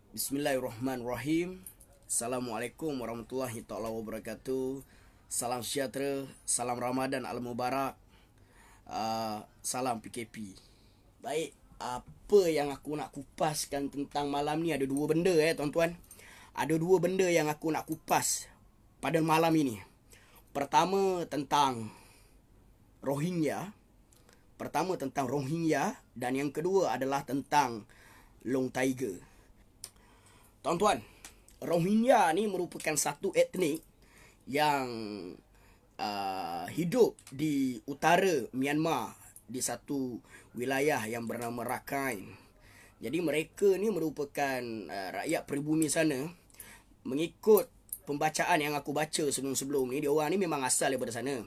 Bismillahirrahmanirrahim. Assalamualaikum warahmatullahi taala wabarakatuh. Salam sejahtera, salam Ramadan al-Mubarak. Salam PKP. Baik, apa yang aku nak kupaskan tentang malam ni, ada dua benda tuan-tuan. Ada dua benda yang aku nak kupas pada malam ini. Pertama tentang Rohingya. Dan yang kedua adalah tentang Long Tiger. Tuan-tuan, Rohingya ni merupakan satu etnik yang hidup di utara Myanmar, di satu wilayah yang bernama Rakhine. Jadi mereka ni merupakan rakyat peribumi sana. Mengikut pembacaan yang aku baca sebelum-sebelum ni, dia orang ni memang asal daripada sana.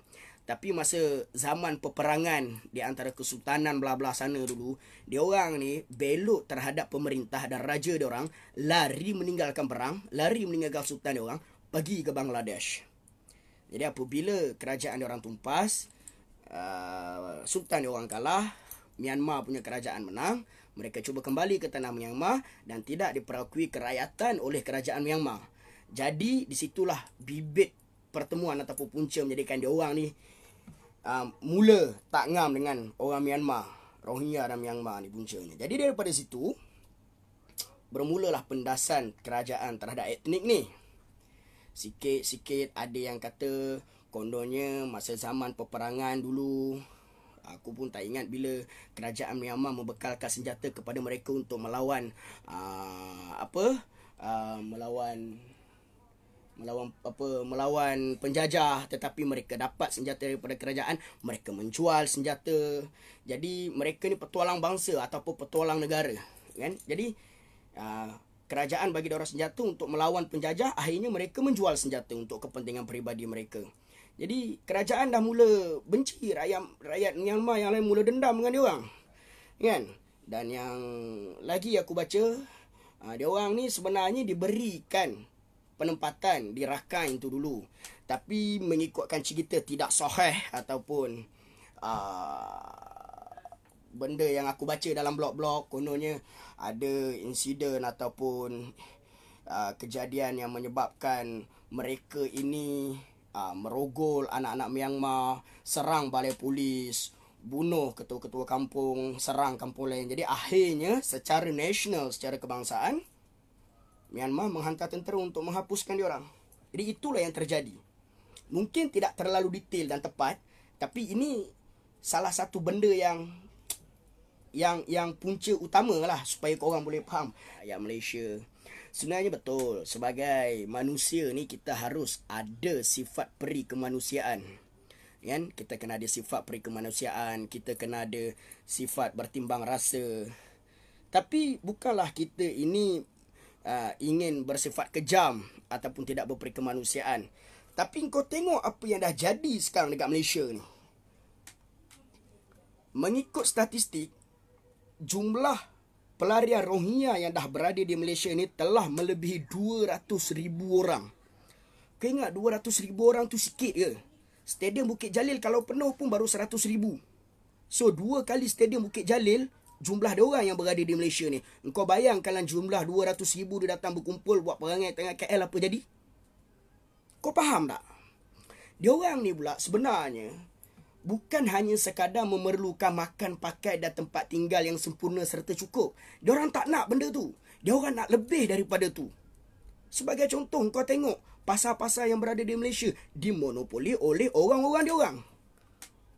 Tapi masa zaman peperangan di antara kesultanan bla-bla sana dulu, dia orang ni belot terhadap pemerintah dan raja dia orang, lari meninggalkan perang, lari meninggalkan sultan dia orang, pergi ke Bangladesh. Jadi apabila kerajaan dia orang tumpas, sultan dia orang kalah, Myanmar punya kerajaan menang, mereka cuba kembali ke tanah Myanmar dan tidak diperakui kerakyatan oleh kerajaan Myanmar. Jadi disitulah bibit pertemuan ataupun punca menjadikan dia orang ni mula tak ngam dengan orang Myanmar, Rohingya dan Myanmar ni puncanya. Jadi daripada situ bermulalah pendasan kerajaan terhadap etnik ni. Sikit-sikit ada yang kata kononnya masa zaman peperangan dulu, aku pun tak ingat bila kerajaan Myanmar membekalkan senjata kepada mereka untuk melawan melawan penjajah, tetapi mereka dapat senjata daripada kerajaan, mereka menjual senjata. Jadi mereka ni petualang bangsa ataupun petualang negara, kan? Jadi kerajaan bagi diorang senjata untuk melawan penjajah, akhirnya mereka menjual senjata untuk kepentingan peribadi mereka. Jadi kerajaan dah mula benci, rakyat Myanmar yang lain mula dendam dengan diorang, kan? Dan yang lagi aku baca, diorang ni sebenarnya diberikan penempatan di Rakhine tu dulu, tapi mengikutkan cerita tidak sahih ataupun benda yang aku baca dalam blog-blog, kononnya ada insiden ataupun kejadian yang menyebabkan mereka ini merogol anak-anak Myanmar, serang balai polis, bunuh ketua-ketua kampung, serang kampung lain. Jadi akhirnya secara nasional, secara kebangsaan, Myanmar menghantar tentera untuk menghapuskan diorang. Jadi itulah yang terjadi. Mungkin tidak terlalu detail dan tepat, tapi ini salah satu benda yang punca utama lah supaya korang boleh faham. Rakyat Malaysia, sebenarnya betul, sebagai manusia ni kita harus ada sifat peri kemanusiaan, kan? Kita kena ada sifat peri kemanusiaan, kita kena ada sifat bertimbang rasa. Tapi bukanlah kita ini ingin bersifat kejam ataupun tidak berperi kemanusiaan. Tapi kau tengok apa yang dah jadi sekarang dekat Malaysia ni. Mengikut statistik, jumlah pelarian Rohingya yang dah berada di Malaysia ni telah melebihi 200,000 orang. Kau ingat 200,000 orang tu sikit ke? Stadium Bukit Jalil kalau penuh pun baru 100,000. So 2 kali Stadium Bukit Jalil jumlah dia orang yang berada di Malaysia ni. Engkau bayangkanlah jumlah 200,000 dia datang berkumpul buat perangai tengah KL, apa jadi? Kau faham tak? Dia orang ni pula sebenarnya bukan hanya sekadar memerlukan makan, pakai dan tempat tinggal yang sempurna serta cukup. Dia orang tak nak benda tu. Dia orang nak lebih daripada tu. Sebagai contoh, kau tengok pasar-pasar yang berada di Malaysia dimonopoli oleh orang-orang dia orang.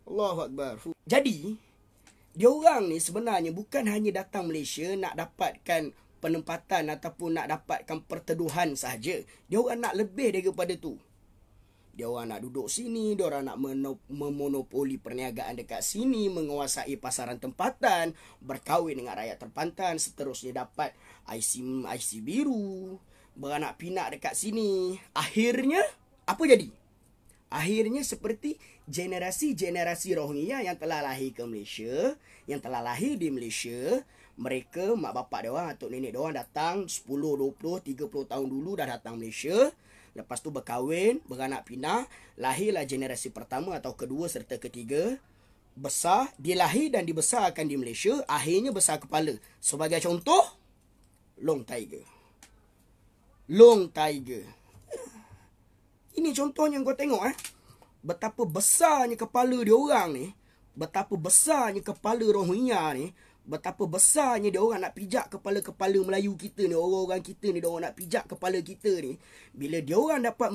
Allahu Akbar. Jadi dia orang ni sebenarnya bukan hanya datang Malaysia nak dapatkan penempatan ataupun nak dapatkan perteduhan sahaja. Dia orang nak lebih daripada tu. Dia orang nak duduk sini, dia orang nak memonopoli perniagaan dekat sini, menguasai pasaran tempatan, berkahwin dengan rakyat terpantan, seterusnya dapat IC biru, beranak pinak dekat sini. Akhirnya apa jadi? Akhirnya seperti generasi-generasi Rohingya yang telah lahir ke Malaysia, yang telah lahir di Malaysia, mereka, mak bapak dia orang, atuk nenek dia orang datang 10, 20, 30 tahun dulu dah datang Malaysia. Lepas tu berkahwin, beranak pinak, lahirlah generasi pertama atau kedua serta ketiga. Besar, dilahir dan dibesarkan di Malaysia, akhirnya besar kepala. Sebagai contoh, Long Tiger. Long Tiger. Ini contohnya kau tengok betapa besarnya kepala dia orang ni. Betapa besarnya kepala Rohingya ni. Betapa besarnya dia orang nak pijak kepala-kepala Melayu kita ni. Orang-orang kita ni dia orang nak pijak kepala kita ni. Bila dia orang dapat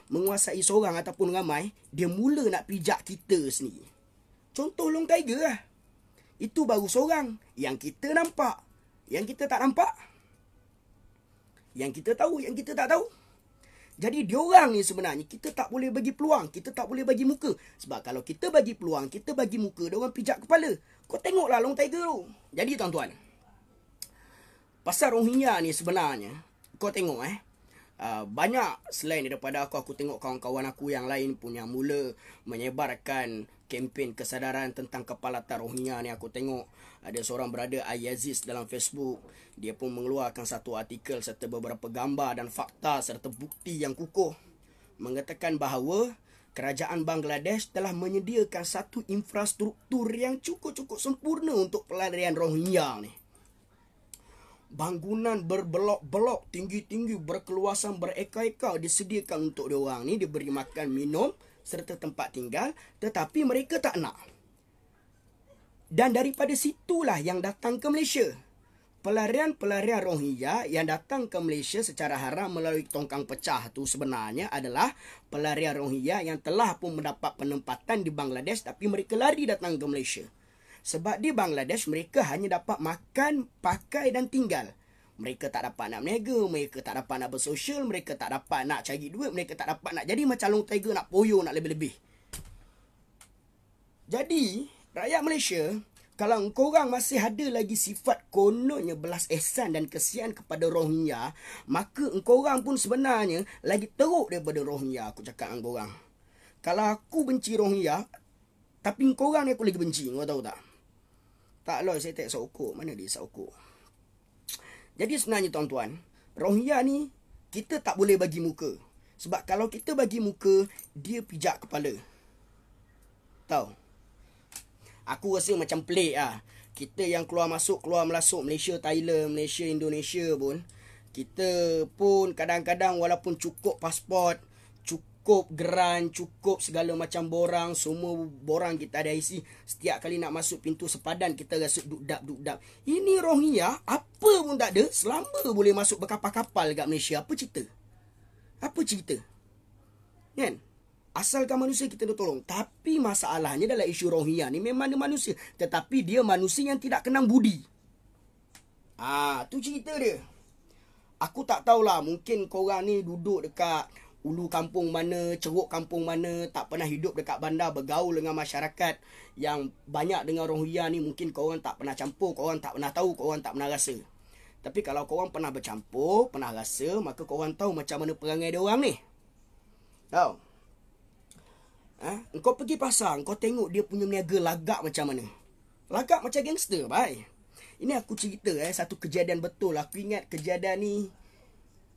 menguasai seorang ataupun ramai, dia mula nak pijak kita sendiri. Contoh Long Tiger lah. Itu baru seorang. Yang kita nampak, yang kita tak nampak. Yang kita tahu, yang kita tak tahu. Jadi diorang ni sebenarnya kita tak boleh bagi peluang, kita tak boleh bagi muka. Sebab kalau kita bagi peluang, kita bagi muka, diorang pijak kepala. Kau tengoklah Long Tiger tu. Jadi tuan-tuan, pasal Rohingya ni sebenarnya, kau tengok banyak selain daripada aku tengok kawan-kawan aku yang lain pun yang mula menyebarkan kempen kesadaran tentang kepalatan Rohingya ni. Aku tengok ada seorang berada Ayaziz dalam Facebook. Dia pun mengeluarkan satu artikel serta beberapa gambar dan fakta serta bukti yang kukuh mengatakan bahawa kerajaan Bangladesh telah menyediakan satu infrastruktur yang cukup-cukup sempurna untuk pelarian Rohingya ni. Bangunan berblok-blok tinggi-tinggi berkeluasan berekar-ekar disediakan untuk diorang ni, diberi makan, minum serta tempat tinggal, tetapi mereka tak nak. Dan daripada situlah yang datang ke Malaysia. Pelarian-pelarian Rohingya yang datang ke Malaysia secara haram melalui tongkang pecah tu sebenarnya adalah pelarian Rohingya yang telah pun mendapat penempatan di Bangladesh tapi mereka lari datang ke Malaysia. Sebab di Bangladesh mereka hanya dapat makan, pakai dan tinggal. Mereka tak dapat nak berniaga, mereka tak dapat nak bersosial, mereka tak dapat nak cari duit, mereka tak dapat nak jadi macam Long Tiger, nak poyo, nak lebih-lebih. Jadi, rakyat Malaysia, kalau korang masih ada lagi sifat kononnya belas ihsan dan kesian kepada Rohingya, maka korang pun sebenarnya lagi teruk daripada Rohingya. Aku cakap dengan korang, kalau aku benci Rohingya, tapi korang ni aku lagi benci. Kau tahu tak? Tak lah, saya tak isap ukur. Mana dia isap ukur? Jadi sebenarnya tuan-tuan, Rohingya ni kita tak boleh bagi muka. Sebab kalau kita bagi muka, dia pijak kepala. Tahu? Aku rasa macam pelik lah. Kita yang keluar masuk Malaysia, Thailand, Malaysia, Indonesia pun, kita pun kadang-kadang walaupun cukup pasport, cukup geran, cukup segala macam borang, semua borang kita ada isi, setiap kali nak masuk pintu sepadan kita rasa duk-dap. Ini Rohingya apa pun tak ada, selama boleh masuk berkapal-kapal dekat Malaysia. Apa cerita? Apa cerita? Kan? Asalkan manusia kita dah tolong. Tapi masalahnya dalam isu Rohingya ni memang dia manusia, tetapi dia manusia yang tidak kenang budi. Tu cerita dia. Aku tak tahulah, mungkin korang ni duduk dekat ulu kampung mana, ceruk kampung mana, tak pernah hidup dekat bandar, bergaul dengan masyarakat yang banyak dengan Rohingya ni. Mungkin korang tak pernah campur, korang tak pernah tahu, korang tak pernah rasa. Tapi kalau korang pernah bercampur, pernah rasa, maka korang tahu macam mana perangai dia orang ni. Tahu? Kau pergi pasar, kau tengok dia punya niaga lagak macam mana. Lagak macam gangster, bye. Ini aku cerita satu kejadian betul. Aku ingat kejadian ni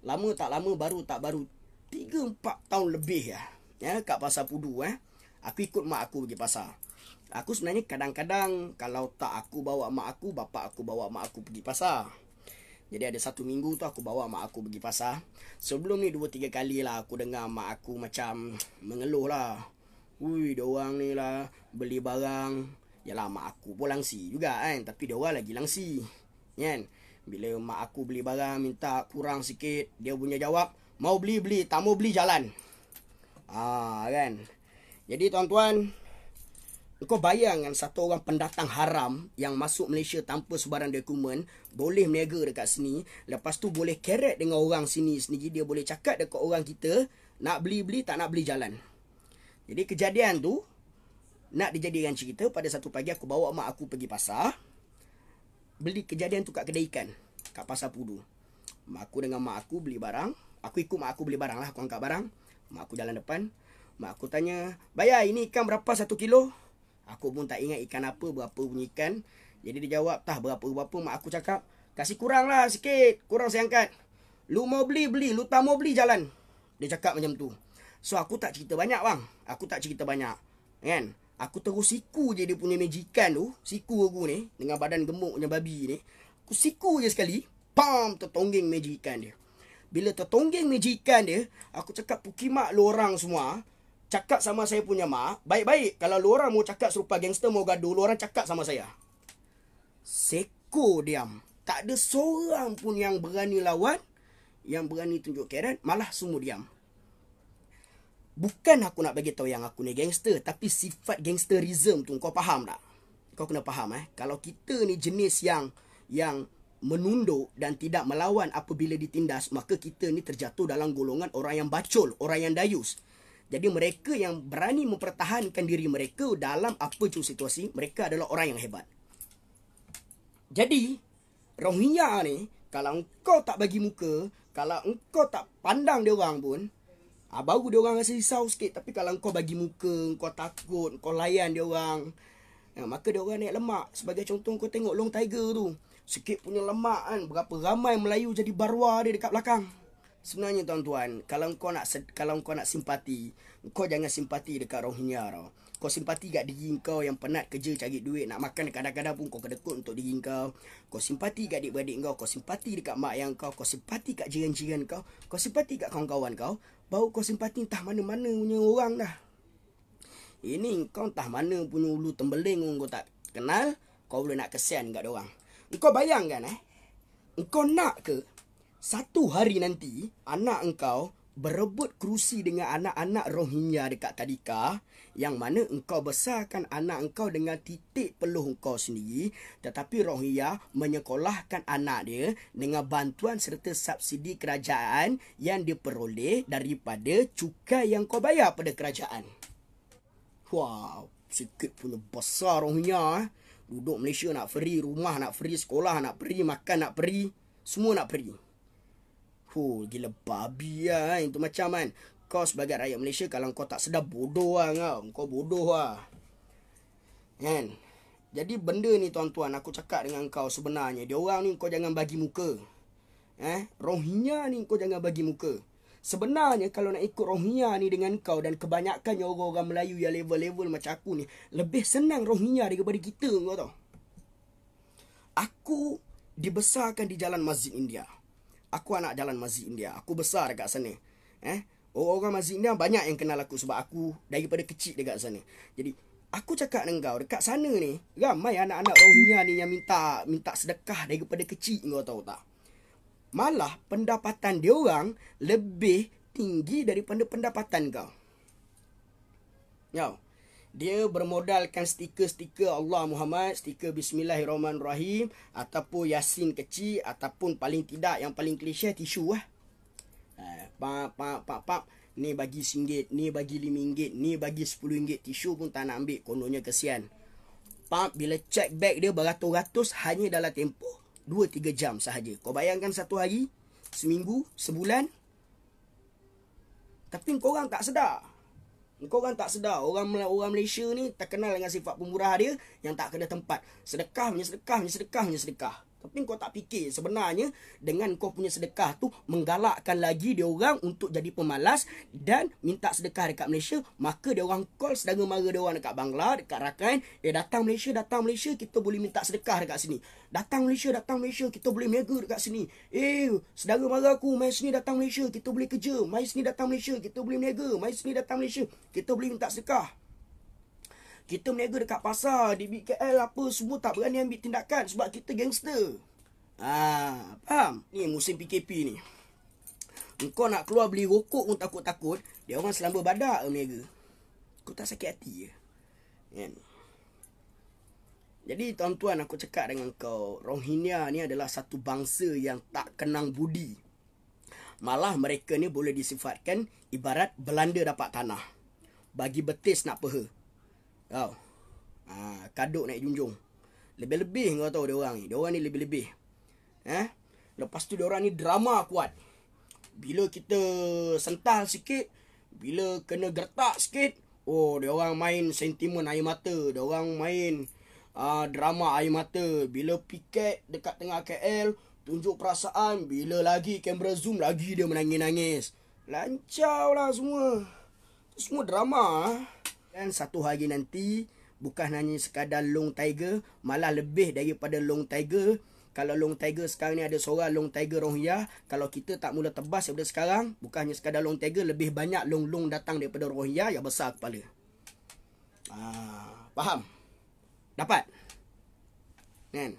lama tak lama, baru tak baru 3-4 tahun lebih kat pasar Pudu. Aku ikut mak aku pergi pasar. Aku sebenarnya kadang-kadang kalau tak aku bawa mak aku, bapak aku bawa mak aku pergi pasar. Jadi ada satu minggu tu aku bawa mak aku pergi pasar. Sebelum ni 2-3 kali lah aku dengar mak aku macam mengeluh lah. Diorang ni lah beli barang. Yalah, mak aku pun langsi juga kan, tapi diorang lagi langsi kan. Bila mak aku beli barang minta kurang sikit, dia punya jawab, mau beli, tak mau beli jalan. Kan. Jadi tuan-tuan, kau bayangkan satu orang pendatang haram yang masuk Malaysia tanpa sebarang dokumen, boleh berniaga dekat sini, lepas tu boleh keret dengan orang sini sendiri, dia boleh cakap dekat orang kita, nak beli, tak nak beli jalan. Jadi kejadian tu nak dijadikan cerita. Pada satu pagi aku bawa mak aku pergi pasar, beli kejadian tu kat kedai ikan kat pasar Pudu. Mak aku dengan mak aku beli barang. Aku ikut mak aku beli barang lah. Aku angkat barang, mak aku jalan depan. Mak aku tanya, bayar ini ikan berapa 1 kilo? Aku pun tak ingat ikan apa, berapa punya ikan. Jadi dia jawab, tah berapa-berapa. Mak aku cakap, kasih kurang lah sikit, kurang saya angkat. Lu mau beli, lu tak mau beli jalan. Dia cakap macam tu. So aku tak cerita banyak bang. Aku tak cerita banyak kan. Aku terus siku je dia punya majikan tu. Siku aku ni dengan badan gemuk macam babi ni. Aku siku je sekali, pam, tertongging majikan dia. Bila tertonggeng majikan dia, aku cakap pukimak lu orang semua. Cakap sama saya punya mak, baik-baik. Kalau lu orang mau cakap serupa gangster mau gaduh, lu orang cakap sama saya. Seko diam. Tak ada seorang pun yang berani lawan, yang berani tunjuk keren, malah semua diam. Bukan aku nak bagi tahu yang aku ni gangster, tapi sifat gangsterism tu kau faham tak? Kau kena faham Kalau kita ni jenis yang menunduk dan tidak melawan apabila ditindas, maka kita ni terjatuh dalam golongan orang yang bacol, orang yang dayus. Jadi mereka yang berani mempertahankan diri mereka dalam apa pun situasi, mereka adalah orang yang hebat. Jadi, Rohingya ni, kalau engkau tak bagi muka, kalau engkau tak pandang dia orang pun, baru dia orang rasa risau sikit. Tapi kalau engkau bagi muka, engkau takut, engkau layan dia orang, maka dia orang naik lemak. Sebagai contoh, kau tengok Long Tiger tu. Sikit punya lemak kan, berapa ramai Melayu jadi barwa dia dekat belakang. Sebenarnya tuan-tuan, kalau kau nak simpati, kau jangan simpati dekat Rohingya tau. Kau simpati kat diri kau yang penat kerja cari duit, nak makan kadang-kadang pun kau kedekut untuk diri kau. Kau simpati kat adik-beradik kau simpati dekat mak yang kau simpati kat jiran-jiran kau simpati kat kawan-kawan kau. Baru kau simpati entah mana-mana punya orang dah. Ini kau entah mana punya ulu tembeling kau tak kenal, kau boleh nak kesian kat orang. Kau bayangkan engkau nak ke satu hari nanti anak engkau berebut kerusi dengan anak-anak Rohingya dekat tadika, yang mana engkau besarkan anak engkau dengan titik peluh engkau sendiri, tetapi Rohingya menyekolahkan anak dia dengan bantuan serta subsidi kerajaan yang diperoleh daripada cukai yang kau bayar pada kerajaan. Wow, sikit punya besar Rohingya. Duduk Malaysia nak free, rumah nak free, sekolah nak free, makan nak free, semua nak free. Gila babi lah itu macam kan. Kau sebagai rakyat Malaysia, kalau kau tak sedar, bodoh lah kau bodoh lah kan. Jadi benda ni tuan-tuan, aku cakap dengan kau sebenarnya, dia orang ni kau jangan bagi muka. Rohingya ni kau jangan bagi muka. Sebenarnya kalau nak ikut Rohingya ni dengan kau, dan kebanyakannya orang-orang Melayu yang level-level macam aku ni, lebih senang Rohingya daripada kita, kau tahu. Aku dibesarkan di Jalan Masjid India. Aku anak Jalan Masjid India. Aku besar dekat sana. Orang-orang Masjid India banyak yang kenal aku sebab aku daripada kecil dekat sana. Jadi aku cakap dengan kau, dekat sana ni ramai anak-anak Rohingya ni yang minta sedekah daripada kecil, kau tahu tak? Malah pendapatan dia orang lebih tinggi daripada pendapatan kau. Dia bermodalkan stiker-stiker Allah Muhammad, stiker Bismillahirrahmanirrahim, ataupun Yasin kecil, ataupun paling tidak yang paling klise tisu Ni bagi RM1, ni bagi RM5, ni bagi RM10, tisu pun tak nak ambil, kononnya kesian. Bila check bag dia beratus-ratus hanya dalam tempoh 2-3 jam sahaja. Kau bayangkan satu hari, seminggu, sebulan. Tapi korang tak sedar. Korang tak sedar, orang Malaysia ni terkenal dengan sifat pemurah dia yang tak kena tempat. Sedekah. Tapi kau tak fikir sebenarnya dengan kau punya sedekah tu menggalakkan lagi dia orang untuk jadi pemalas dan minta sedekah dekat Malaysia. Maka dia orang call saudara mara dia orang dekat Bangla, dekat Rakhine, datang Malaysia, kita boleh minta sedekah dekat sini. Datang Malaysia, kita boleh mega dekat sini. Saudara mara aku mai sini, datang Malaysia, kita boleh kerja. Mai sini datang Malaysia, kita boleh mega. Mai sini datang Malaysia, kita boleh minta sedekah. Kita meniaga dekat pasar, di BKL apa, semua tak berani ambil tindakan sebab kita gangster. Faham? Ni musim PKP ni. Engkau nak keluar beli rokok pun takut-takut, dia orang selamba badak meniaga. Kau tak sakit hati ke? Kan? Jadi tuan-tuan, aku cakap dengan kau, Rohingya ni adalah satu bangsa yang tak kenang budi. Malah mereka ni boleh disifatkan ibarat Belanda dapat tanah, bagi betis nak peha. Kaduk naik junjung. Lebih-lebih kau tahu dia orang ni. Dia orang ni lebih-lebih. Lepas tu dia orang ni drama kuat. Bila kita sental sikit, bila kena gertak sikit, dia orang main sentimen air mata. Dia orang main drama air mata. Bila piket dekat tengah KL, tunjuk perasaan. Bila lagi kamera zoom, lagi dia menangis-nangis. Lancau lah semua. Semua drama. Dan satu hari nanti, bukan hanya sekadar Long Tiger, malah lebih daripada Long Tiger, Kalau long tiger sekarang ni ada seorang long tiger Rohingya, kalau kita tak mula tebas daripada sekarang, bukannya sekadar long tiger, lebih banyak long-long datang daripada Rohingya yang besar kepala. Faham? Dapat? Kan?